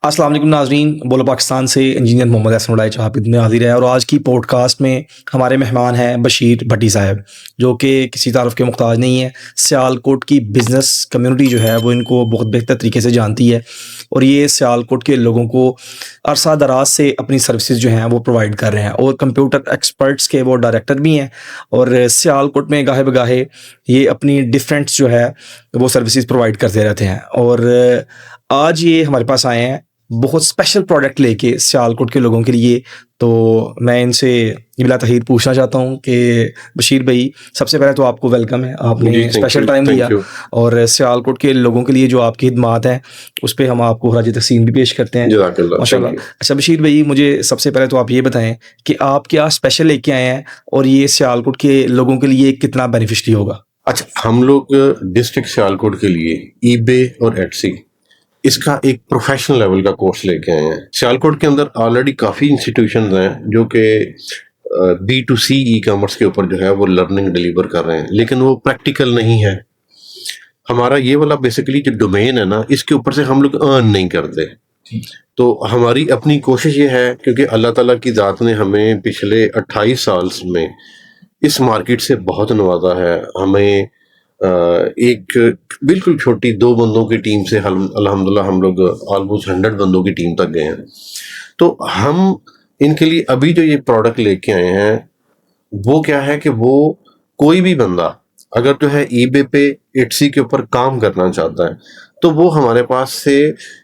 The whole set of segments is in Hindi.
अस्सलाम वालेकुम नाज़रीन, बोलो पाकिस्तान से इंजीनियर मोहम्मद अहसन उड़ाई चाहपिद में हाज़िर है। और आज की पॉडकास्ट में हमारे मेहमान हैं बशीर भट्टी साहब, जो कि किसी तारीफ़ के मुहताज नहीं है। सियालकोट की बिज़नेस कम्युनिटी जो है वो इनको बहुत बेहतर तरीके से जानती है और ये सियालकोट के लोगों को अरसा दराज से अपनी सर्विसेज जो हैं वो प्रोवाइड कर रहे हैं और कंप्यूटर एक्सपर्ट्स के वो डायरेक्टर भी हैं। और सियालकोट में गाहे बगाहे ये अपनी डिफरेंट जो है वो सर्विसेज प्रोवाइड करते रहते हैं। और आज ये हमारे पास आए हैं बहुत स्पेशल प्रोडक्ट लेके सियालकोट के लोगों के लिए। तो मैं इनसे बिला तहीर पूछना चाहता हूँ कि बशीर भाई, सबसे पहले तो आपको वेलकम है, आपने स्पेशल टाइम दिया और सियालकोट के लोगों के लिए जो आपकी खिदमात हैं उस पर हम आपको खराज तहसीन भी पेश करते हैं माशाल्लाह। अच्छा बशीर भाई, मुझे सबसे पहले तो आप ये बताएं कि आप क्या स्पेशल लेके आए हैं और ये सियालकोट के लोगों के लिए कितना बेनिफिशियरी होगा। अच्छा, हम लोग डिस्ट्रिक्ट सियालकोट के लिए ईबे और एटसी इसका एक प्रोफेशनल लेवल का कोर्स लेके आए हैं। सियालकोट के अंदर ऑलरेडी काफ़ी इंस्टीट्यूशंस हैं जो कि B2C ई कॉमर्स के ऊपर जो है वो लर्निंग डिलीवर कर रहे हैं, लेकिन वो प्रैक्टिकल नहीं है। हमारा ये वाला बेसिकली जो डोमेन है ना, इसके ऊपर से हम लोग अर्न नहीं करते। तो हमारी अपनी कोशिश ये है, क्योंकि अल्लाह ताला की ज़ात ने हमें पिछले 28 साल में इस मार्केट से बहुत नवाजा है। हमें एक बिल्कुल छोटी 2 बंदों की टीम से अल्हम्दुलिल्लाह हम लोग ऑलमोस्ट 100 बंदों की टीम तक गए हैं। तो हम इनके लिए अभी जो ये प्रोडक्ट लेके आए हैं वो क्या है कि वो कोई भी बंदा अगर जो है ईबे पे एटसी के ऊपर काम करना चाहता है तो वो हमारे पास से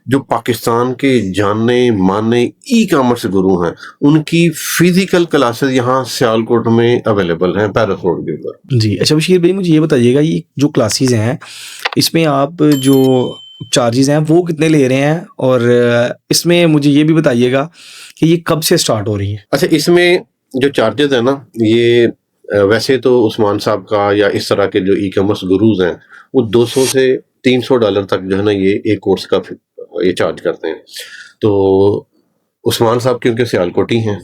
जो पाकिस्तान के जाने माने ई कॉमर्स गुरु हैं उनकी फिजिकल क्लासेस यहाँ सियालकोट में अवेलेबल हैं पैरिस रोड के ऊपर। जी अच्छा बशीर भाई, मुझे ये बताइएगा, ये जो क्लासेस हैं इसमें आप जो चार्जेस हैं वो कितने ले रहे हैं और इसमें मुझे ये भी बताइएगा कि ये कब से स्टार्ट हो रही है। अच्छा, इसमें जो चार्जेस है ना, ये वैसे तो उस्मान साहब का या इस तरह के जो ई कॉमर्स गुरुज हैं वो $200 से $300 तक जो है ना ये एक कोर्स का ये चार्ज करते हैं। तो उस्मान साहब क्योंकि सियालकोटी हैं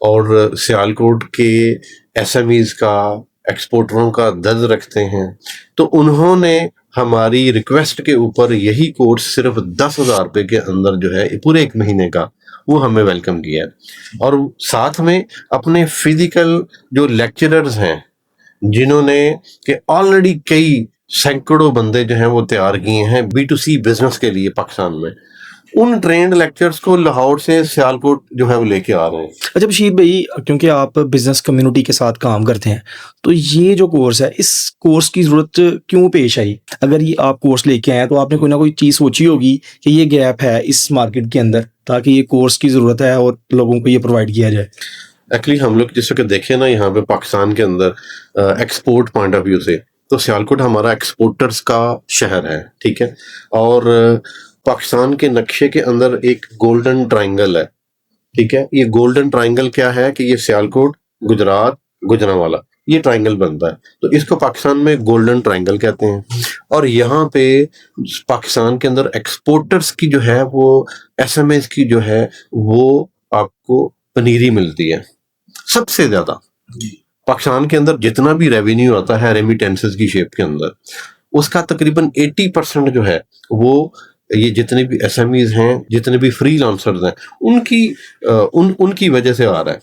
और सियालकोट के एसएमईज का एक्सपोर्टरों का दर्द रखते हैं, तो उन्होंने हमारी रिक्वेस्ट के ऊपर यही कोर्स सिर्फ 10,000 रुपये के अंदर जो है पूरे 1 महीने का वो हमें वेलकम किया है। और साथ में अपने फिजिकल जो लेक्चरर्स हैं जिन्होंने कि ऑलरेडी कई सैकड़ों बंदे जो हैं वो तैयार किए हैं B2C बिजनेस के लिए पाकिस्तान में, उन ट्रेंड लेक्चर्स को लाहौर से सियालकोट जो है वो लेके आ रहे हैं। अच्छा बशीर भाई, क्योंकि आप बिजनेस कम्युनिटी के साथ काम करते हैं तो ये जो कोर्स है, इस कोर्स की ज़रूरत क्यों पेश आई? अगर ये आप कोर्स लेके आए तो आपने कोई ना कोई चीज़ सोची होगी कि ये गैप है इस मार्केट के अंदर ताकि ये कोर्स की ज़रूरत है और लोगों को ये प्रोवाइड किया जाए। एक्चुअली हम लोग जिस वक्त देखें ना यहाँ पे पाकिस्तान के अंदर एक्सपोर्ट पॉइंट ऑफ व्यू से तो सियालकोट हमारा एक्सपोर्टर्स का शहर है, ठीक है। और पाकिस्तान के नक्शे के अंदर एक गोल्डन ट्रायंगल है, ठीक है। ये गोल्डन ट्रायंगल क्या है कि ये सियालकोट, गुजरात, गुजरांवाला ये ट्रायंगल बनता है, तो इसको पाकिस्तान में गोल्डन ट्रायंगल कहते हैं। और यहाँ पे पाकिस्तान के अंदर एक्सपोर्टर्स की जो है वो एसएमएस की जो है वो आपको पनीरी मिलती है सबसे ज्यादा। पाकिस्तान के अंदर जितना भी रेवेन्यू आता है रेमिटेंसेस की शेप के अंदर, उसका तकरीबन 80% जो है वो ये जितने भी एसएमईज हैं, जितने भी फ्रीलांसर्स हैं उनकी वजह से आ रहा है,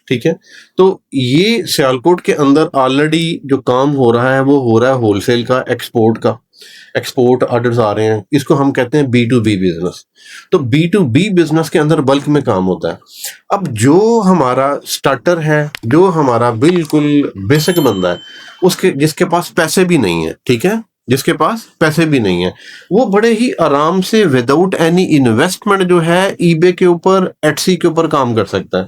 ठीक है। तो ये सियालकोट के अंदर ऑलरेडी जो काम हो रहा है वो हो रहा है होलसेल का, एक्सपोर्ट ऑर्डर्स आ रहे हैं, इसको हम कहते हैं B2B बिजनेस। तो B2B बिजनेस के अंदर बल्क में काम होता है। अब जो हमारा स्टार्टर है, जो हमारा बिल्कुल बेसिक बंदा है, उसके जिसके पास पैसे भी नहीं है, ठीक है, जिसके पास पैसे भी नहीं है, वो बड़े ही आराम से विदाउट एनी इन्वेस्टमेंट जो है ईबे के ऊपर, एटसी के ऊपर काम कर सकता है।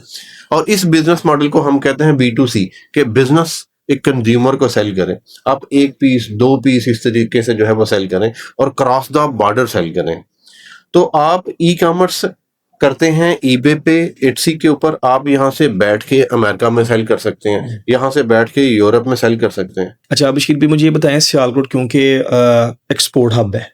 और इस बिजनेस मॉडल को हम कहते हैं B2C के बिजनेस एक कंज्यूमर को सेल करें, आप 1 पीस 2 पीस इस तरीके से जो है वो सेल करें और क्रॉस द बॉर्डर सेल करें। तो आप ई कॉमर्स करते हैं ईबे पे, एटसी के ऊपर, आप यहाँ से बैठ के अमेरिका में सेल कर सकते हैं, यहाँ से बैठ के यूरोप में सेल कर सकते हैं। अच्छा बशीर भी मुझे ये बताएं, सियालकोट क्योंकि एक्सपोर्ट हब है,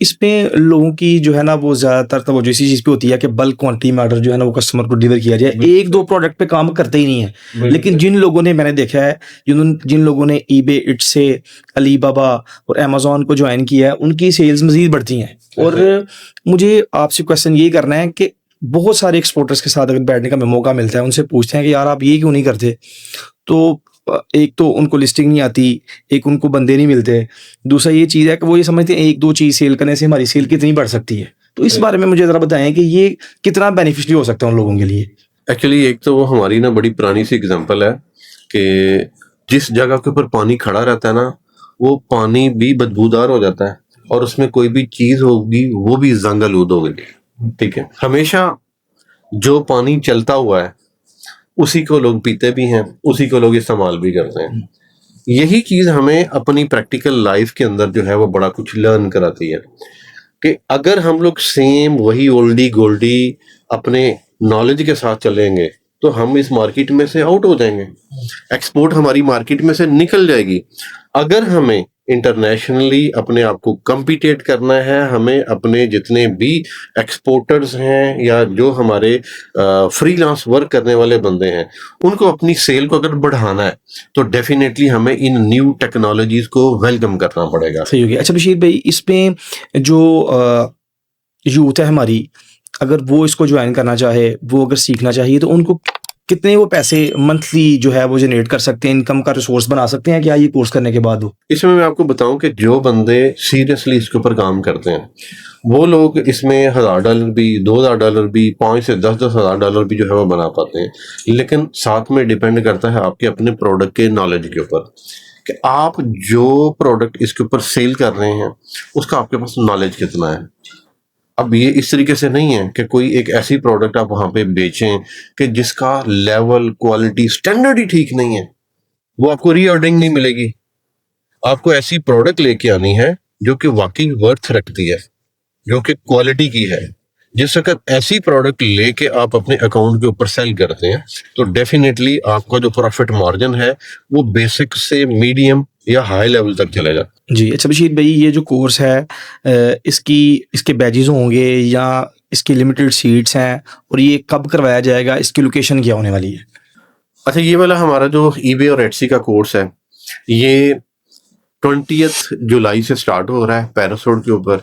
इसमें लोगों की जो है ना वो ज़्यादातर तवज्जो इसी चीज़ पे होती है कि बल्क क्वांटिटी में ऑर्डर जो है ना वो कस्टमर को डिलीवर किया जाए। बिल्कुल 1-2 प्रोडक्ट पे काम करते ही नहीं है। बिल्कुल लेकिन सही। जिन लोगों ने मैंने देखा है, जिन लोगों ने ईबे, इट्स से, अलीबाबा और अमेज़न को जॉइन किया है, उनकी सेल्स मज़ीद बढ़ती हैं। और मुझे आपसे क्वेश्चन ये करना है कि बहुत सारे एक्सपोर्टर्स के साथ अगर बैठने का मौका मिलता है, उनसे पूछते हैं कि यार आप ये क्यों नहीं करते? तो एक तो उनको लिस्टिंग नहीं आती, एक उनको बंदे नहीं मिलते, दूसरा ये चीज़ है कि वो ये समझते हैं 1-2 चीज़ सेल करने से हमारी सेल कितनी बढ़ सकती है। तो इस बारे में मुझे ज़रा बताएँ कि ये कितना बेनिफिशियल हो सकता है उन लोगों के लिए? एक्चुअली एक तो वो हमारी ना बड़ी पुरानी सी एग्जांपल है कि जिस जगह के ऊपर पानी खड़ा रहता है ना, वो पानी भी बदबूदार हो जाता है और उसमें कोई भी चीज होगी वो भी जंग आलूद होगी। ठीक है, हमेशा जो पानी चलता हुआ है उसी को लोग पीते भी हैं, उसी को लोग इस्तेमाल भी करते हैं। यही चीज हमें अपनी प्रैक्टिकल लाइफ के अंदर जो है वो बड़ा कुछ लर्न कराती है कि अगर हम लोग सेम वही ओल्डी गोल्डी अपने नॉलेज के साथ चलेंगे तो हम इस मार्केट में से आउट हो जाएंगे, एक्सपोर्ट हमारी मार्केट में से निकल जाएगी। अगर हमें इंटरनेशनली अपने आप को कम्पिटेट करना है, हमें अपने जितने भी एक्सपोर्टर्स हैं या जो हमारे फ्रीलांस वर्क करने वाले बंदे हैं उनको अपनी सेल को अगर बढ़ाना है तो डेफिनेटली हमें इन न्यू टेक्नोलॉजीज को वेलकम करना पड़ेगा। सही हो गया। अच्छा बशीर भाई, इसमें जो यूथ है हमारी, अगर वो इसको जॉइन करना चाहे, वो अगर सीखना चाहिए तो उनको कितने वो पैसे मंथली जो है वो जनरेट कर सकते हैं, इनकम का रिसोर्स बना सकते हैं क्या ये कोर्स करने के बाद वो? इसमें मैं आपको बताऊं कि जो बंदे सीरियसली इसके ऊपर काम करते हैं वो लोग इसमें $1000 भी, $2000 भी, 5 से 10 हजार डॉलर भी जो है वो बना पाते हैं। लेकिन साथ में डिपेंड करता है आपके अपने प्रोडक्ट के नॉलेज के ऊपर कि आप जो प्रोडक्ट इसके ऊपर सेल कर रहे हैं उसका आपके पास नॉलेज कितना है। अब ये इस तरीके से नहीं है कि कोई एक ऐसी प्रोडक्ट आप वहां पे बेचें कि जिसका लेवल, क्वालिटी, स्टैंडर्ड ही ठीक नहीं है, वो आपको रीऑर्डरिंग नहीं मिलेगी। आपको ऐसी प्रोडक्ट लेके आनी है जो कि वाकई वर्थ रखती है, जो कि क्वालिटी की है। जिस वक्त ऐसी प्रोडक्ट लेके आप अपने अकाउंट के ऊपर सेल करते हैं तो डेफिनेटली आपका जो प्रॉफिट मार्जिन है वो बेसिक से मीडियम या हाई लेवल तक चलेगा। जी, अच्छा बशीर भाई, ये जो कोर्स है इसके बैचेज़ होंगे या इसकी लिमिटेड सीट्स हैं, और ये कब करवाया जाएगा? इसकी लोकेशन क्या होने वाली है? अच्छा, ये वाला हमारा जो ईबे और एटसी का कोर्स है ये 20 जुलाई से स्टार्ट हो रहा है पैरिस रोड के ऊपर,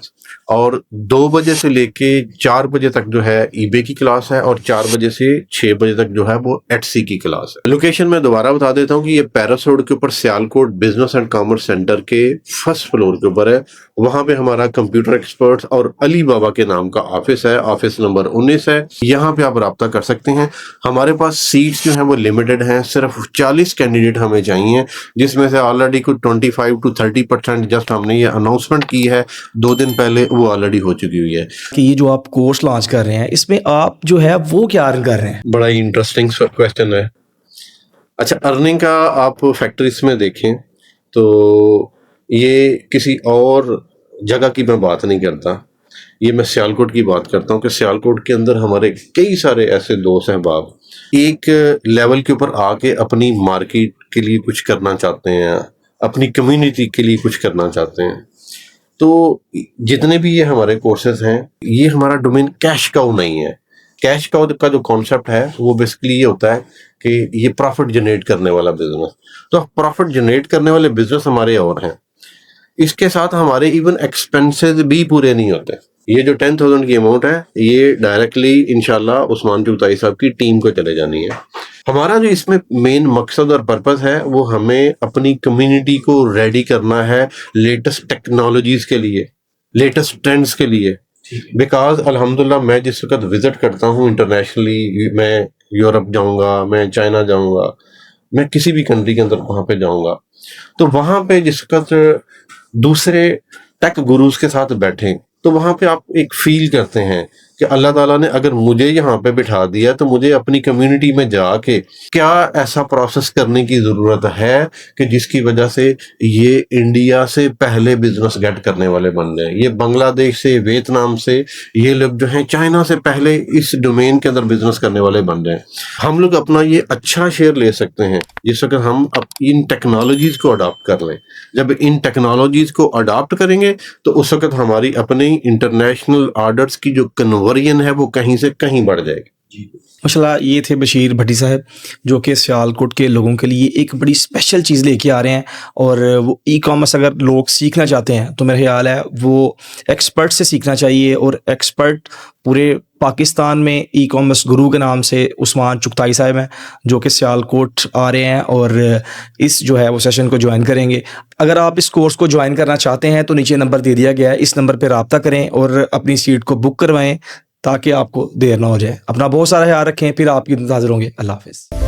और 2 बजे से लेके 4 बजे तक जो है ईबे की क्लास है और 4 बजे से 6 बजे तक जो है वो एटसी की क्लास है। लोकेशन मैं दोबारा बता देता हूँ कि ये पैरिस रोड के ऊपर Sialkot business and commerce centre के फर्स्ट फ्लोर के ऊपर है। वहां पे हमारा कंप्यूटर एक्सपर्ट्स और अली बाबा के नाम का ऑफिस है, ऑफिस नंबर 19 है। यहाँ पे आप रब्ता कर सकते हैं। हमारे पास सीट्स जो है वो लिमिटेड हैं, सिर्फ 40 कैंडिडेट हमें चाहिए, जिसमें से ऑलरेडी कुछ 25 to 30% जस्ट हमने ये अनाउंसमेंट की है 2 दिन पहले, वो ऑलरेडी हो चुकी हुई है। कि ये जो आप कोर्स लॉन्च कर रहे हैं, इसमें आप जो है वो क्या अर्न कर रहे हैं? बड़ा ही इंटरेस्टिंग क्वेश्चन है। अच्छा, अर्निंग का आप फैक्टरीज में देखें तो ये किसी और जगह की मैं बात नहीं करता, ये मैं सियालकोट की बात करता हूँ कि सियालकोट के अंदर हमारे कई सारे ऐसे दोस्त हैं बाब एक लेवल के ऊपर आके अपनी मार्केट के लिए कुछ करना चाहते हैं, अपनी कम्युनिटी के लिए कुछ करना चाहते हैं। तो जितने भी ये हमारे कोर्सेज हैं, ये हमारा डोमेन कैश काउ नहीं है। कैश काउ का जो कॉन्सेप्ट है वो बेसिकली ये होता है कि ये प्रॉफिट जनरेट करने वाला बिजनेस। तो प्रॉफिट जनरेट करने वाले बिजनेस हमारे और हैं, इसके साथ हमारे इवन एक्सपेंसेस भी पूरे नहीं होते। ये जो 10,000 की अमाउंट है ये डायरेक्टली इंशाल्लाह उस्मान चुगताई साहब की टीम को चले जानी है। हमारा जो इसमें मेन मकसद और पर्पस है वो हमें अपनी कम्युनिटी को रेडी करना है लेटेस्ट टेक्नोलॉजीज के लिए, लेटेस्ट ट्रेंड्स के लिए। बिकॉज अल्हम्दुलिल्लाह मैं जिस वक्त विजिट करता हूँ इंटरनेशनली, मैं यूरोप जाऊँगा, मैं चाइना जाऊँगा, मैं किसी भी कंट्री के अंदर वहाँ पे जाऊँगा, तो वहाँ पे जिस वक्त दूसरे टेक गुरुज के साथ बैठे तो वहाँ पे आप एक फील करते हैं कि अल्लाह ताला ने अगर मुझे यहाँ पे बिठा दिया तो मुझे अपनी कम्युनिटी में जाके क्या ऐसा प्रोसेस करने की ज़रूरत है कि जिसकी वजह से ये इंडिया से पहले बिजनेस गेट करने वाले बन जाएं, ये बांग्लादेश से, वियतनाम से, ये लोग जो हैं चाइना से पहले इस डोमेन के अंदर बिजनेस करने वाले बन जाएं। हम लोग अपना ये अच्छा शेयर ले सकते हैं जिस वक्त हम इन टेक्नोलॉजीज को अडॉप्ट कर लें। जब इन टेक्नोलॉजीज को अडॉप्ट करेंगे तो उस वक्त हमारी अपनी इंटरनेशनल ऑर्डर्स की जो कन्वर्जन है वो कहीं से कहीं बढ़ जाएगी। माशाल्लाह, ये थे बशीर भट्टी साहब जो कि सियालकोट के लोगों के लिए एक बड़ी स्पेशल चीज़ लेके आ रहे हैं। और वो ई कॉमर्स अगर लोग सीखना चाहते हैं तो मेरा ख्याल है वो एक्सपर्ट से सीखना चाहिए। और एक्सपर्ट पूरे पाकिस्तान में ई कॉमर्स गुरु के नाम से उस्मान चुगताई साहब हैं जो कि सियालकोट आ रहे हैं और इस जो है वो सेशन को ज्वाइन करेंगे। अगर आप इस कोर्स को ज्वाइन करना चाहते हैं तो नीचे नंबर दे दिया गया है, इस नंबर पर रब्ता करें और अपनी सीट को बुक करवाएं ताकि आपको देर ना हो जाए। अपना बहुत सारा ख्याल रखें, फिर आपकी इंतज़ार होंगे। अल्लाह हाफ़िज़।